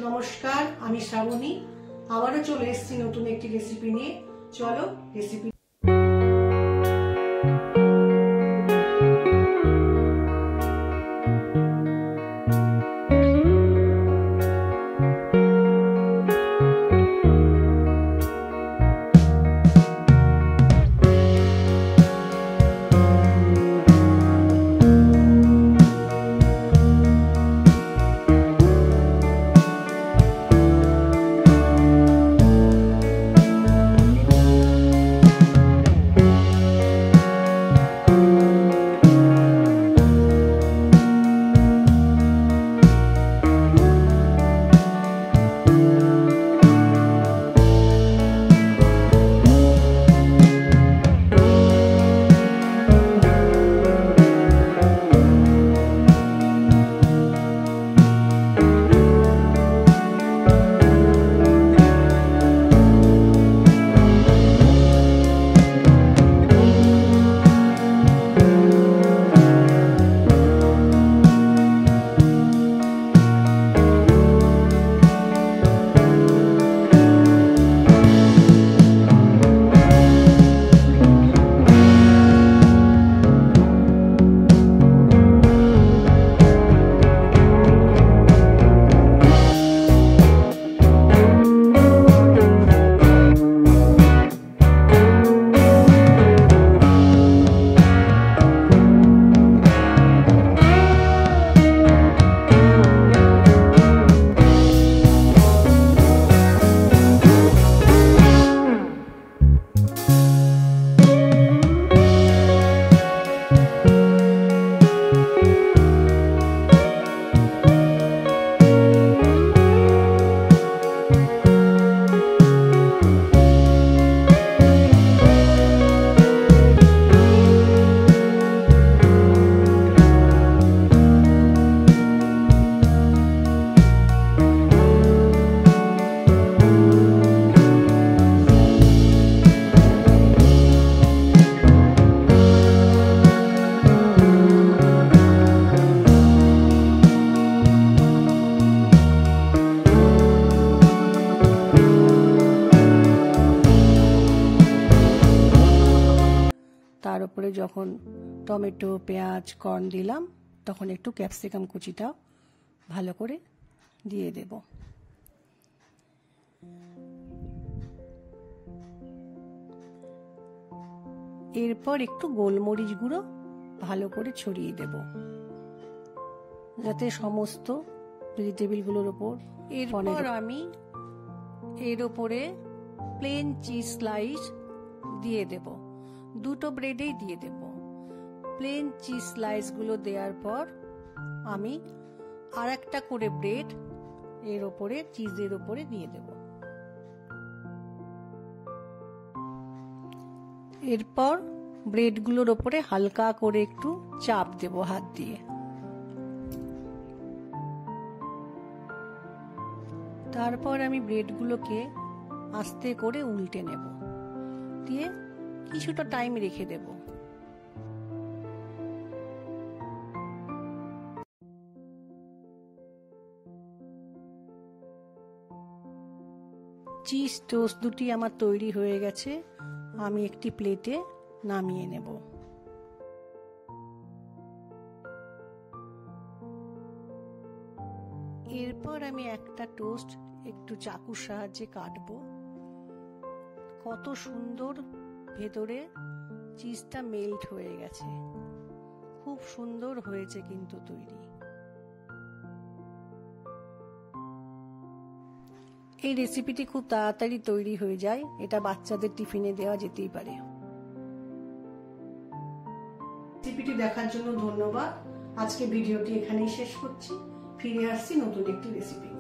নমস্কার, আমি শ্রাবণী। আবারও চলে এসেছি নতুন একটি রেসিপি নিয়ে। চলো রেসিপি। তার উপরে যখন টমেটো, পেঁয়াজ, কর্ন দিলাম, তখন একটু ক্যাপসিকাম কুচিটাও ভালো করে দিয়ে দেব। এরপর একটু গোলমরিচ গুঁড়ো ভালো করে ছড়িয়ে দেব, যাতে সমস্ত ভেজিটেবিলগুলোর ওপর। এরপর আমি এর ওপরে প্লেন চিজ স্লাইস দিয়ে দেব। দুটো ব্রেডেই দিয়ে দেব। প্লেন চিজ স্লাইসগুলো দেওয়ার পর আমি আর একটা করে ব্রেড এর ওপরে, চিজের ওপরে দিয়ে দেব। এরপর ব্রেডগুলোর ওপরে হালকা করে একটু চাপ দেব হাত দিয়ে। তারপর আমি ব্রেডগুলোকে আস্তে করে উল্টে নেব, দিয়ে কিছুটা টাইম রেখে দেব। চিজ টোস্ট দুটি আমার তৈরি হয়ে গেছে। আমি একটি প্লেটে নামিয়ে নেব। এরপর আমি একটা টোস্ট একটু চাকুর সাহায্যে কাটবো। কত সুন্দর ভেতরে চিজটা মেল্ট হয়ে গেছে, খুব সুন্দর হয়েছে কিন্তু তৈরি। এই রেসিপিটি খুব তাড়াতাড়ি তৈরি হয়ে যায়। এটা বাচ্চাদের টিফিনে দেওয়া যেতেই পারে। রেসিপিটি দেখার জন্য ধন্যবাদ। আজকে ভিডিওটি এখানেই শেষ করছি। ফিরে আসছি নতুন একটি রেসিপি।